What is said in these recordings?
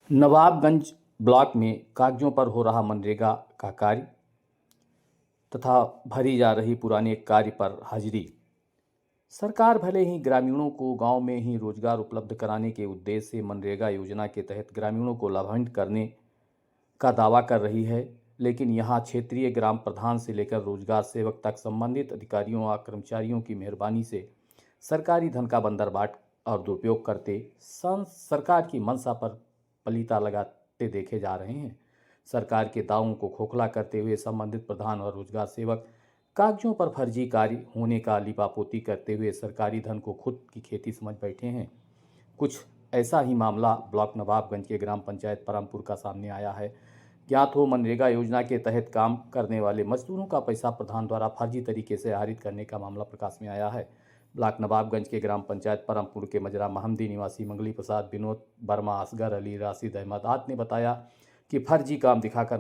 Nawabganj block में कागजों पर हो रहा मनरेगा का कार्य तथा भरी जा रही पुराने कार्य पर हाजिरी। सरकार भले ही ग्रामीणों को गांव में ही रोजगार उपलब्ध कराने के उद्देश्य से मनरेगा योजना के तहत ग्रामीणों को लाभान्वित करने का दावा कर रही है, लेकिन यहां क्षेत्रीय ग्राम प्रधान से लेकर रोजगार सेवक तक संबंधित अधिकारियों और कर्मचारियों की मेहरबानी से सरकारी धन का बंदरबाट और दुरुपयोग करते सरकार की मंशा पर पलीता लगाते देखे जा रहे हैं। सरकार के दावों को खोखला करते हुए संबंधित प्रधान और रोजगार सेवक कागजों पर फर्जी कार्य होने का लिपापोती करते हुए सरकारी धन को खुद की खेती समझ बैठे हैं। कुछ ऐसा ही मामला ब्लॉक नवाबगंज के ग्राम पंचायत परमपुर का सामने आया है। ज्ञात हो, मनरेगा योजना के तहत काम करने वाले मजदूरों का पैसा प्रधान द्वारा फर्जी तरीके से आहरित करने का मामला प्रकाश में आया है। ब्लॉक नवाबगंज के ग्राम पंचायत परमपुर के मजरा महमदी निवासी मंगली प्रसाद, विनोद वर्मा, असगर अली, राशिद अहमद आदि ने बताया कि फर्जी काम दिखाकर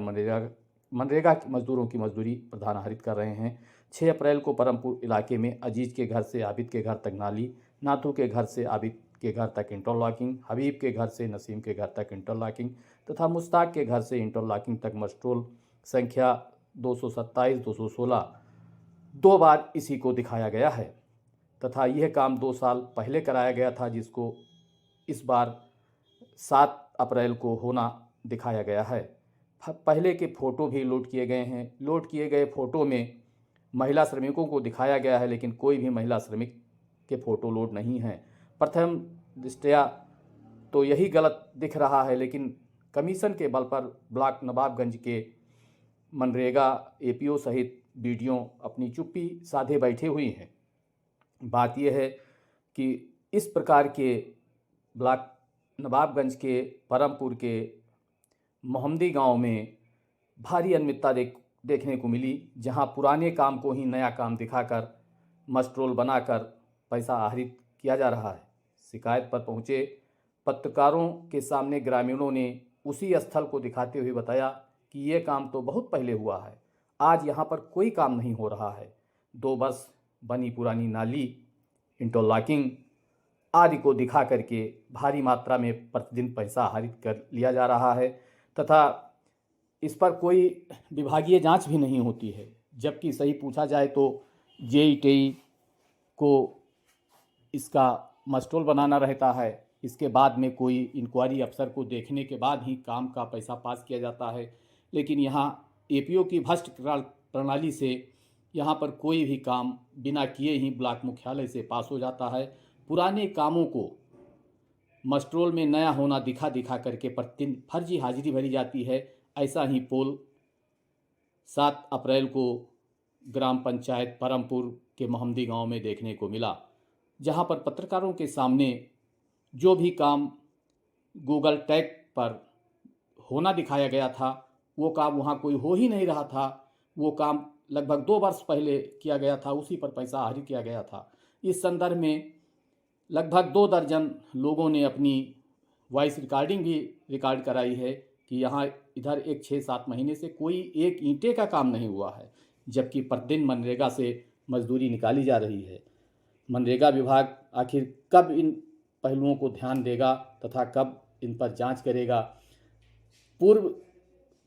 मनरेगा मजदूरों की मजदूरी प्रधान आहरित कर रहे हैं। 6 अप्रैल को परमपुर इलाके में अजीज के घर से आबिद के घर तक नाली, नाथू के घर से आबिद के घर तक इंटरलॉकिंग, हबीब के घर से नसीम के घर तक इंटरलॉकिंग तथा मुश्ताक के घर से इंटरलॉकिंग तक मस्ट्रोल संख्या 227-216 दो बार इसी को दिखाया गया है तथा यह काम 2 साल पहले कराया गया था, जिसको इस बार 7 अप्रैल को होना दिखाया गया है। पहले के फ़ोटो भी लोड किए गए हैं। लोड किए गए फ़ोटो में महिला श्रमिकों को दिखाया गया है, लेकिन कोई भी महिला श्रमिक के फ़ोटो लोड नहीं है। प्रथम दृष्टया तो यही गलत दिख रहा है, लेकिन कमीशन के बल पर ब्लॉक नवाबगंज के मनरेगा एपीओ सहित बीडीओ अपनी चुप्पी साधे बैठे हुई हैं। बात यह है कि इस प्रकार के ब्लॉक नवाबगंज के परमपुर के मोहम्मदी गांव में भारी अनियमितता देखने को मिली, जहां पुराने काम को ही नया काम दिखाकर मस्ट्रोल बनाकर पैसा आहरित किया जा रहा है। शिकायत पर पहुंचे पत्रकारों के सामने ग्रामीणों ने उसी स्थल को दिखाते हुए बताया कि ये काम तो बहुत पहले हुआ है, आज यहाँ पर कोई काम नहीं हो रहा है। 2 वर्ष बनी पुरानी नाली, इंटरलॉकिंग आदि को दिखा करके भारी मात्रा में प्रतिदिन पैसा आहरित कर लिया जा रहा है तथा इस पर कोई विभागीय जांच भी नहीं होती है, जबकि सही पूछा जाए तो जेईटी को इसका मस्ट्रोल बनाना रहता है। इसके बाद में कोई इंक्वायरी अफसर को देखने के बाद ही काम का पैसा पास किया जाता है, लेकिन यहाँ एपीओ की भ्रष्ट प्रणाली से यहाँ पर कोई भी काम बिना किए ही ब्लॉक मुख्यालय से पास हो जाता है। पुराने कामों को मस्ट्रोल में नया होना दिखा करके प्रतिदिन फर्जी हाजिरी भरी जाती है। ऐसा ही पोल 7 अप्रैल को ग्राम पंचायत परमपुर के मोहम्मदी गांव में देखने को मिला, जहां पर पत्रकारों के सामने जो भी काम गूगल टैग पर होना दिखाया गया था, वो काम वहां कोई हो ही नहीं रहा था। वो काम लगभग 2 वर्ष पहले किया गया था, उसी पर पैसा आहरित किया गया था। इस संदर्भ में लगभग 2 दर्जन लोगों ने अपनी वॉइस रिकॉर्डिंग भी रिकॉर्ड कराई है कि यहाँ इधर एक 6-7 महीने से कोई एक ईंटे का काम नहीं हुआ है, जबकि प्रतिदिन मनरेगा से मजदूरी निकाली जा रही है। मनरेगा विभाग आखिर कब इन पहलुओं को ध्यान देगा तथा कब इन पर जांच करेगा? पूर्व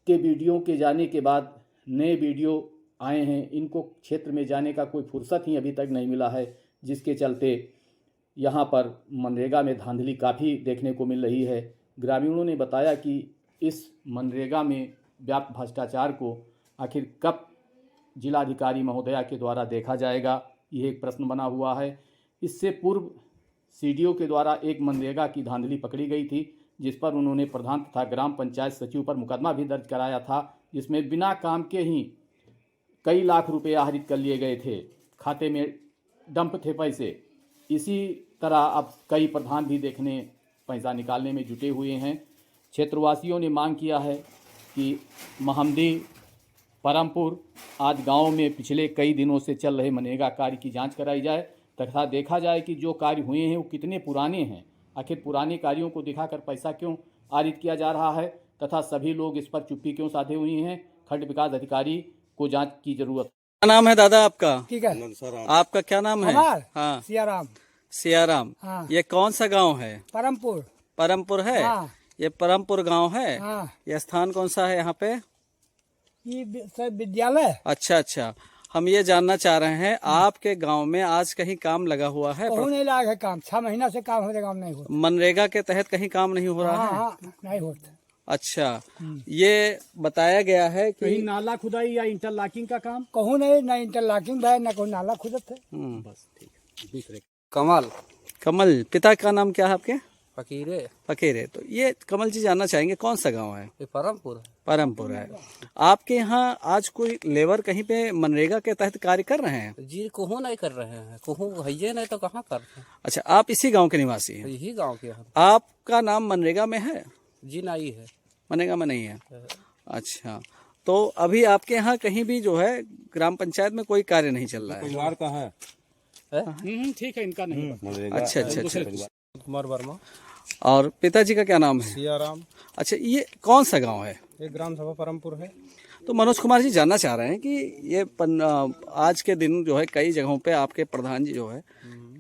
के वीडियो के जाने के बाद नए वीडियो आए हैं, इनको क्षेत्र में जाने का कोई फुर्सत ही अभी तक नहीं मिला है, जिसके चलते यहाँ पर मनरेगा में धांधली काफ़ी देखने को मिल रही है। ग्रामीणों ने बताया कि इस मनरेगा में व्याप्त भ्रष्टाचार को आखिर कब जिलाधिकारी महोदया के द्वारा देखा जाएगा, यह एक प्रश्न बना हुआ है। इससे पूर्व सीडीओ के द्वारा एक मनरेगा की धांधली पकड़ी गई थी, जिस पर उन्होंने प्रधान तथा ग्राम पंचायत सचिव पर मुकदमा भी दर्ज कराया था, जिसमें बिना काम के ही कई लाख रुपए आहरित कर लिए गए थे, खाते में डंप थे पैसे। इसी तरह अब कई प्रधान भी देखने पैसा निकालने में जुटे हुए हैं। क्षेत्रवासियों ने मांग किया है कि मोहम्मदी परमपुर आज गांव में पिछले कई दिनों से चल रहे मनरेगा कार्य की जांच कराई जाए तथा देखा जाए कि जो कार्य हुए हैं वो कितने पुराने हैं। आखिर पुराने कार्यों को दिखाकर पैसा क्यों आहरित किया जा रहा है तथा सभी लोग इस पर चुप्पी क्यों साधे हुए हैं? खंड विकास अधिकारी को जांच की जरूरत। क्या नाम है दादा आपका? ठीक है। आपका क्या नाम है? हाँ, सियाराम। सियाराम। हाँ। ये कौन सा गांव है? परमपुर। परमपुर है। हाँ। ये परमपुर गांव है। हाँ, ये स्थान कौन सा है यहाँ पे? ये सब विद्यालय अच्छा अच्छा, हम ये जानना चाह रहे हैं आपके गांव में आज कहीं काम लगा हुआ है? कहूँ नहीं लायक है काम, 6 महीना से काम हो काम नहीं होता। मनरेगा के तहत कहीं काम नहीं हो रहा हाँ है? हाँ, नहीं होता। अच्छा, ये बताया गया है कि कहीं नाला खुदाई या इंटरलॉकिंग का काम? कहूँ नहीं, न इंटरलॉकिंग है, न कोई नाला खुदत है। बस ठीक है। दूसरे कमल कमल, पिता का नाम क्या है आपके? फकीरे फकीरे। तो ये कमल जी जानना चाहेंगे कौन सा गांव है? ये परमपुर है। परमपुर है। आपके यहाँ आज कोई लेबर कहीं पे मनरेगा के तहत कार्य कर रहे हैं? जी कहूँ नहीं कर रहे हैं, कहूँ है नहीं तो कहाँ करते हैं। अच्छा, आप इसी गांव के निवासी हैं? यही गांव के हैं। आपका नाम मनरेगा में है? जी नहीं है। मनरेगा में नहीं है। अच्छा, तो अभी आपके यहाँ कहीं भी जो है ग्राम पंचायत में कोई कार्य नहीं चल रहा है? परिवार का है। ठीक है, इनका नहीं। अच्छा अच्छा अच्छा। कुमार वर्मा। और पिताजी का क्या नाम है? सियाराम। अच्छा, ये कौन सा गांव है? ये ग्राम सभा परमपुर है। तो मनोज कुमार जी जानना चाह रहे हैं कि ये आज के दिन जो है कई जगहों पे आपके प्रधान जी जो है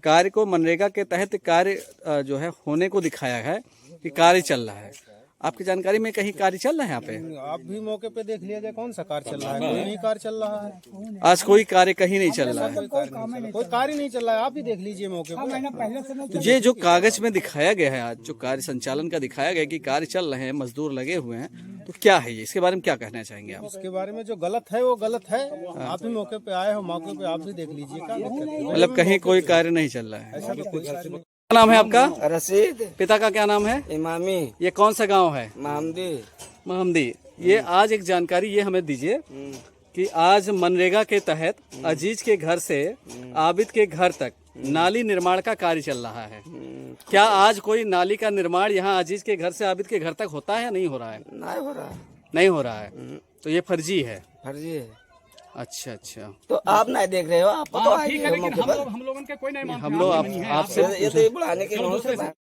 कार्य को मनरेगा के तहत कार्य जो है होने को दिखाया है कि कार्य चल रहा है। आपकी जानकारी में कहीं कार्य चल रहा है यहाँ पे? आप भी मौके पे देख लीजिए कौन सा कार्य चल रहा है। कोई नहीं कार्य चल रहा है। आज कोई कार्य कहीं नहीं चल रहा है। कोई कार्य नहीं चल रहा है। आप ही देख लीजिए मौके 6 पे। महीना पहले से नहीं तो ये जो कागज में दिखाया गया है, आज जो कार्य संचालन का दिखाया गया कि कार्य चल रहे हैं, मजदूर लगे हुए हैं, तो क्या है ये? इसके बारे में क्या कहना चाहेंगे आप? उसके बारे में जो गलत है वो गलत है। आप ही मौके पे आए हो, मौके पे आप भी देख लीजिए। क्या दिक्कत है? मतलब कहीं कोई कार्य नहीं चल रहा है? ऐसा तो कोई कार्य नहीं। क्या नाम है आपका? रसीद पिता का क्या नाम है? इमामी ये कौन सा गाँव है? मामदी महमदी। ये आज एक जानकारी ये हमें दीजिए कि आज मनरेगा के तहत अजीज के घर से आबिद के घर तक नाली निर्माण का कार्य चल रहा है। क्या आज कोई नाली का निर्माण यहाँ अजीज के घर से आबिद के घर तक होता है या नहीं हो रहा है? नहीं हो रहा है। नहीं हो रहा है, तो ये फर्जी है। फर्जी है। अच्छा अच्छा, तो आप नहीं देख रहे हो, आपको तो ठीक है, लेकिन हम लोगों के कोई नहीं मानते। हम लोग आपसे ये तो बुलाने के